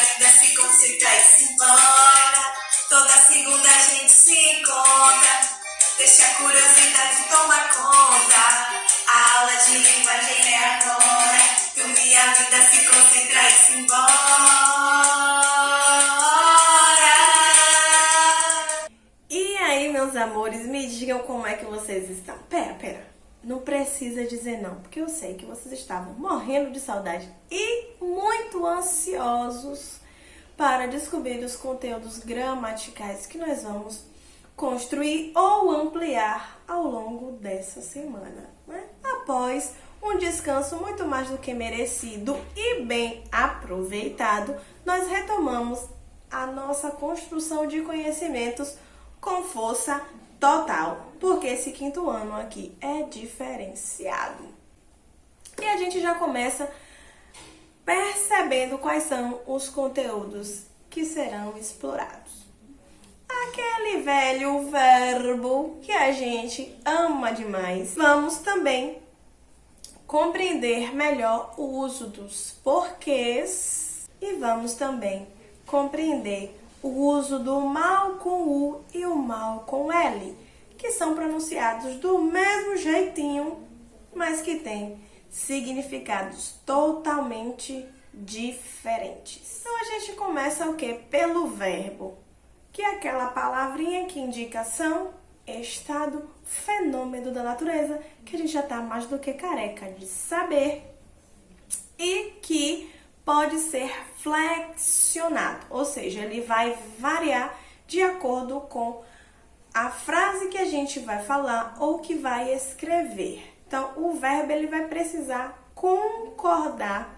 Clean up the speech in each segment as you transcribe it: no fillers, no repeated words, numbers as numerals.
ainda se concentra e se embora. Toda segunda a gente se encontra. Deixa a curiosidade tomar conta. A aula de linguagem é agora. Dormir a vida se concentra e se embora. E aí, meus amores, me digam como é que vocês estão. Pera. Não precisa dizer não, porque eu sei que vocês estavam morrendo de saudade e muito ansiosos para descobrir os conteúdos gramaticais que nós vamos construir ou ampliar ao longo dessa semana, né? Após um descanso muito mais do que merecido e bem aproveitado, nós retomamos a nossa construção de conhecimentos com força total, porque esse quinto ano aqui é diferenciado. E a gente já começa percebendo quais são os conteúdos que serão explorados. Aquele velho verbo que a gente ama demais. Vamos também compreender melhor o uso dos porquês e vamos também compreender o uso do mal com U e o mal com L, que são pronunciados do mesmo jeitinho, mas que têm significados totalmente diferentes. Então a gente começa o quê? Pelo verbo, que é aquela palavrinha que indica ação, estado, fenômeno da natureza, que a gente já está mais do que careca de saber e que pode ser flexionado, ou seja, ele vai variar de acordo com a frase que a gente vai falar ou que vai escrever. Então, o verbo ele vai precisar concordar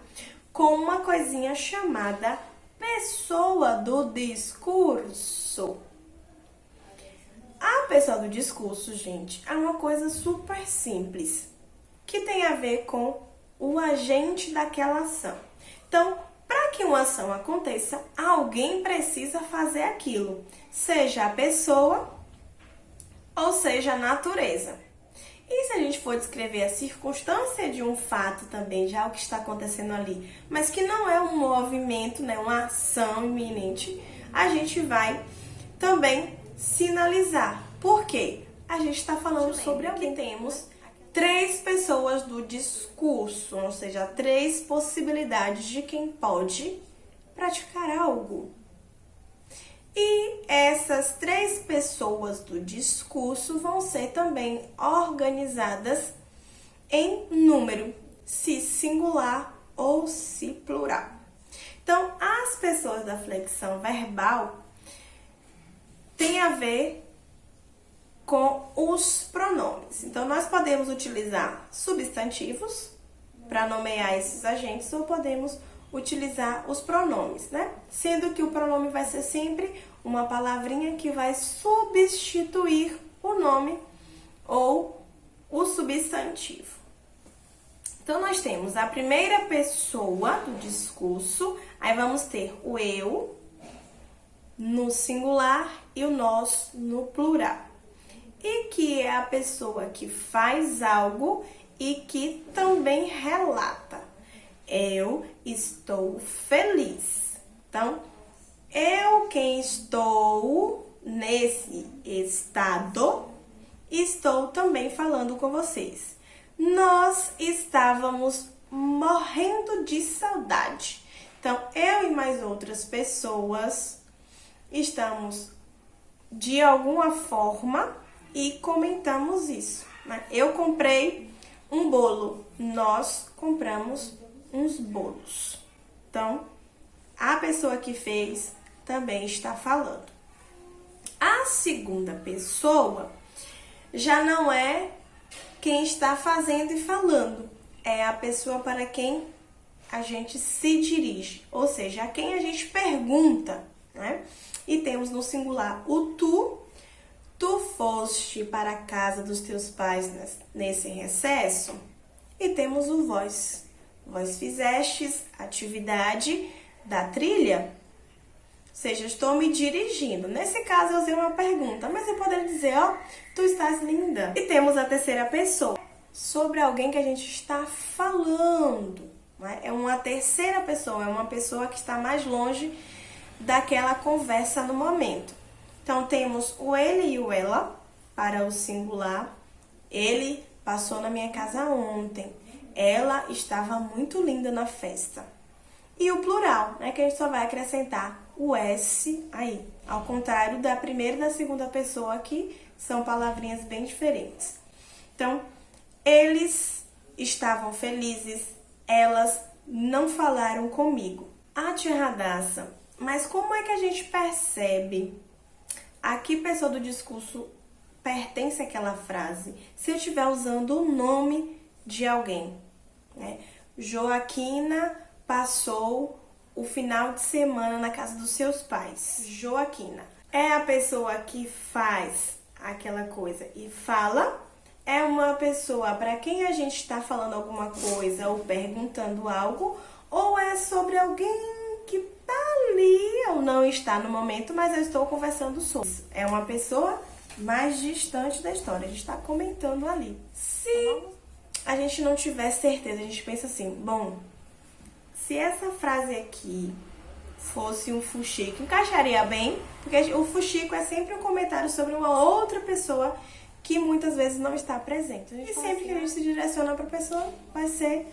com uma coisinha chamada pessoa do discurso. A pessoa do discurso, gente, é uma coisa super simples, que tem a ver com o agente daquela ação. Então, para que uma ação aconteça, alguém precisa fazer aquilo, seja a pessoa ou seja a natureza. E se a gente for descrever a circunstância de um fato também, já o que está acontecendo ali, mas que não é um movimento, né, uma ação iminente, a gente vai também sinalizar. Por quê? A gente está falando sobre alguém. Temos 3 pessoas do discurso, ou seja, 3 possibilidades de quem pode praticar algo. E essas 3 pessoas do discurso vão ser também organizadas em número, se singular ou se plural. Então, as pessoas da flexão verbal têm a ver com os pronomes. Então, nós podemos utilizar substantivos para nomear esses agentes ou podemos utilizar os pronomes, né? Sendo que o pronome vai ser sempre uma palavrinha que vai substituir o nome ou o substantivo. Então, nós temos a primeira pessoa do discurso, aí vamos ter o eu no singular e o nós no plural. E que é a pessoa que faz algo e que também relata. Eu estou feliz. Então, eu quem estou nesse estado, estou também falando com vocês. Nós estávamos morrendo de saudade. Então, eu e mais outras pessoas estamos de alguma forma e comentamos isso, né? Eu comprei um bolo, nós compramos uns bolos. Então, a pessoa que fez também está falando. A segunda pessoa já não é quem está fazendo e falando, é a pessoa para quem a gente se dirige, ou seja, a quem a gente pergunta, né? E temos no singular o tu. Tu foste para a casa dos teus pais nesse recesso? E temos o vós. Vós fizestes atividade da trilha? Ou seja, estou me dirigindo. Nesse caso, eu usei uma pergunta, mas eu poderia dizer, ó, tu estás linda. E temos a terceira pessoa, sobre alguém que a gente está falando. né? É uma terceira pessoa, é uma pessoa que está mais longe daquela conversa no momento. Então, temos o ele e o ela para o singular. Ele passou na minha casa ontem. Ela estava muito linda na festa. E o plural, né, que a gente só vai acrescentar o S aí. Ao contrário da primeira e da segunda pessoa, que são palavrinhas bem diferentes. Então, eles estavam felizes, elas não falaram comigo. Ah, tia Radassa, mas como é que a gente percebe a que pessoa do discurso pertence àquela frase se eu estiver usando o nome de alguém, né? Joaquina passou o final de semana na casa dos seus pais. Joaquina é a pessoa que faz aquela coisa e fala. É uma pessoa para quem a gente está falando alguma coisa ou perguntando algo, ou é sobre alguém que tá ali ou não está no momento, mas eu estou conversando sobre. É uma pessoa mais distante da história, a gente está comentando ali. Se a gente não tiver certeza, a gente pensa assim, bom, se essa frase aqui fosse um fuxico, encaixaria bem, porque o fuxico é sempre um comentário sobre uma outra pessoa que muitas vezes não está presente. E sempre que a gente se direciona para a pessoa, vai ser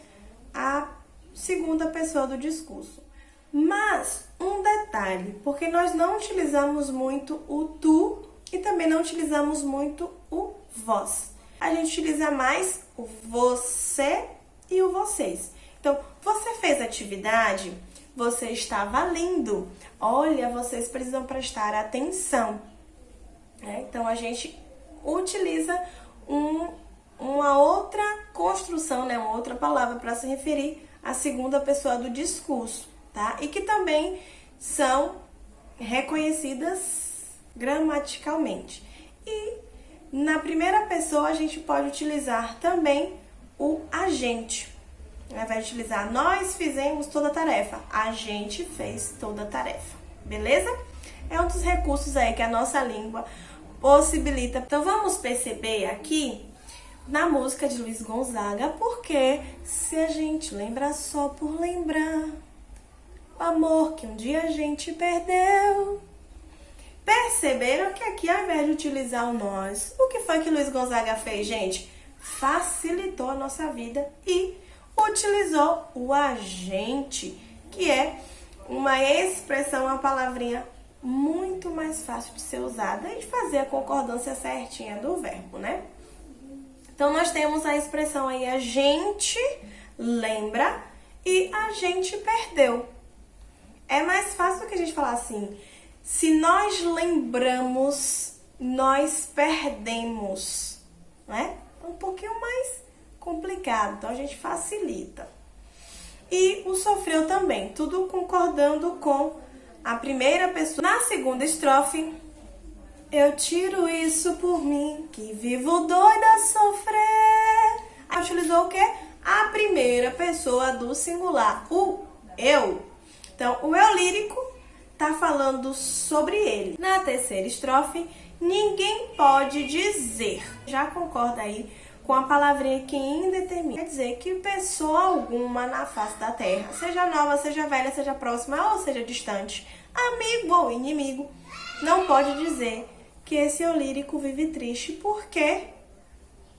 a segunda pessoa do discurso. Mas, um detalhe, porque nós não utilizamos muito o tu e também não utilizamos muito o vós. A gente utiliza mais o você e o vocês. Então, você fez atividade, você estava lindo. Olha, vocês precisam prestar atenção. Então, a gente utiliza uma outra construção, né? Uma outra palavra para se referir à segunda pessoa do discurso, tá? E que também são reconhecidas gramaticalmente. E na primeira pessoa a gente pode utilizar também o agente. Vai utilizar nós fizemos toda a tarefa, a gente fez toda a tarefa, beleza? É um dos recursos aí que a nossa língua possibilita. Então vamos perceber aqui na música de Luiz Gonzaga, porque se a gente lembra só por lembrar o amor que um dia a gente perdeu. Perceberam que aqui, ao invés de utilizar o nós, o que foi que Luiz Gonzaga fez, gente? Facilitou a nossa vida e utilizou o agente, que é uma expressão, uma palavrinha muito mais fácil de ser usada e de fazer a concordância certinha do verbo, né? Então, nós temos a expressão aí, a gente lembra e a gente perdeu. É mais fácil do que a gente falar assim, se nós lembramos, nós perdemos, né? É um pouquinho mais complicado, então a gente facilita. E o sofreu também, tudo concordando com a primeira pessoa. Na segunda estrofe, eu tiro isso por mim, que vivo doida a sofrer. Aí utilizou o quê? A primeira pessoa do singular, o eu. Então, o eu lírico tá falando sobre ele. Na terceira estrofe, ninguém pode dizer. Já concorda aí com a palavrinha que indetermina. Quer dizer que pessoa alguma na face da terra, seja nova, seja velha, seja próxima ou seja distante, amigo ou inimigo, não pode dizer que esse eu lírico vive triste, porque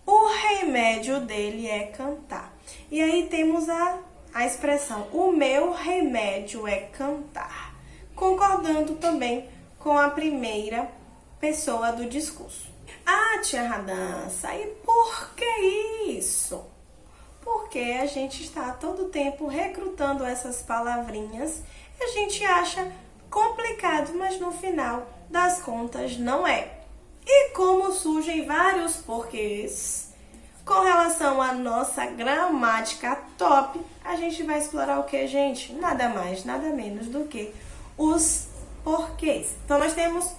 o remédio dele é cantar. E aí temos a expressão, o meu remédio é cantar, concordando também com a primeira pessoa do discurso. Ah, tia Radassa, e por que isso? Porque a gente está todo tempo recrutando essas palavrinhas e a gente acha complicado, mas no final das contas não é. E como surgem vários porquês com relação à nossa gramática top, a gente vai explorar o que, gente? Nada mais, nada menos do que os porquês. Então, nós temos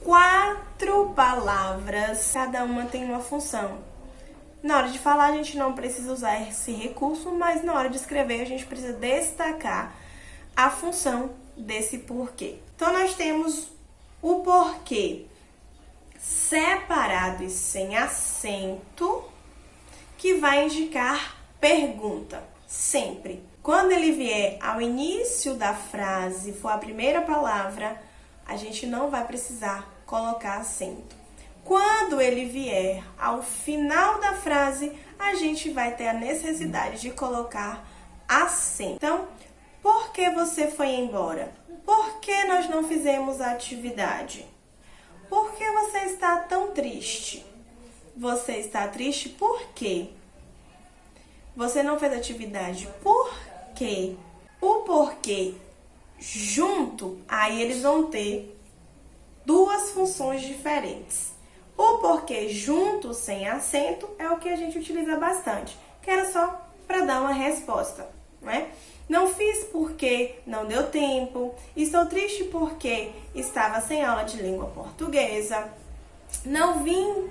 4 palavras, cada uma tem uma função. Na hora de falar, a gente não precisa usar esse recurso, mas na hora de escrever, a gente precisa destacar a função desse porquê. Então, nós temos o porquê separado e sem acento, que vai indicar pergunta. sempre. Quando ele vier ao início da frase, for a primeira palavra, a gente não vai precisar colocar acento. Quando ele vier ao final da frase, a gente vai ter a necessidade de colocar acento. Então, por que você foi embora? Por que nós não fizemos a atividade? Por que você está tão triste? Você está triste por quê? Você não fez atividade por quê? O porquê junto, aí eles vão ter duas funções diferentes. O porquê junto, sem acento, é o que a gente utiliza bastante, que era só para dar uma resposta, né? Não fiz porque não deu tempo, estou triste porque estava sem aula de língua portuguesa, não vim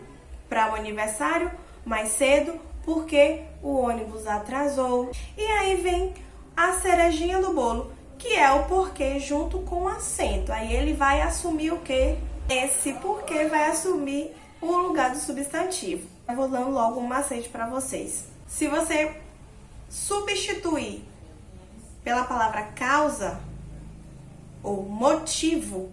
para o aniversário mais cedo porque o ônibus atrasou. E aí vem a cerejinha do bolo, que é o porquê junto com o acento. Aí ele vai assumir o quê? Esse porquê vai assumir o lugar do substantivo. Eu vou dando logo um macete para vocês. Se você substituir pela palavra causa ou motivo,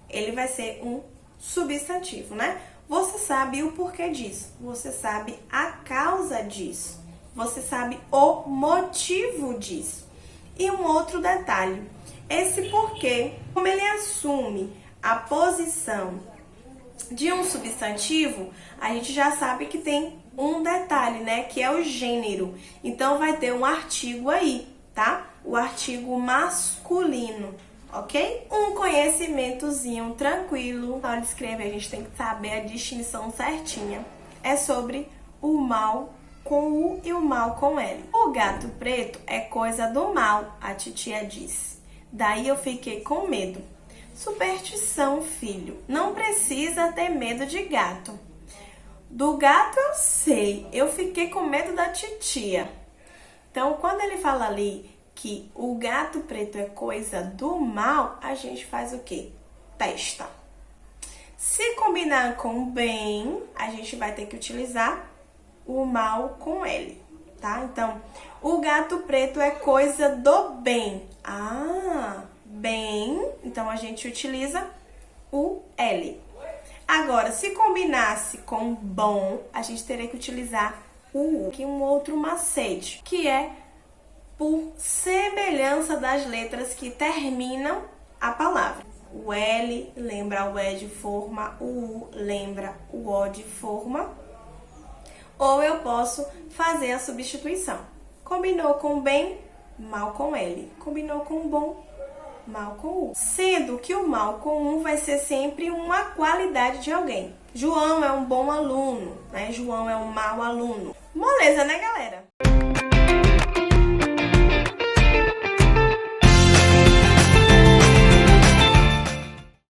ele vai ser um substantivo, né? Você sabe o porquê disso, você sabe a causa disso, você sabe o motivo disso. E um outro detalhe, esse porquê, como ele assume a posição de um substantivo, a gente já sabe que tem um detalhe, né? Que é o gênero. Então, vai ter um artigo aí, tá? O artigo masculino, ok? Um conhecimentozinho tranquilo. Na hora de escrever, a gente tem que saber a distinção certinha. É sobre o mal com U e o mal com L. O gato preto é coisa do mal, a titia disse. Daí eu fiquei com medo. Superstição, filho. Não precisa ter medo de gato. Do gato eu sei, eu fiquei com medo da titia. Então, quando ele fala ali que o gato preto é coisa do mal, a gente faz o quê? Testa. Se combinar com bem, a gente vai ter que utilizar o mal com L, tá? Então, o gato preto é coisa do bem. Ah, bem, então a gente utiliza o L. Agora, se combinasse com bom, a gente teria que utilizar o U. Aqui um outro macete, que é por semelhança das letras que terminam a palavra. O L lembra o E de forma, o U lembra o O de forma. Ou eu posso fazer a substituição. Combinou com bem, mal com L. Combinou com bom, mal com U. Sendo que o mal com U vai ser sempre uma qualidade de alguém. João é um bom aluno, né? João é um mau aluno. Moleza, né, galera?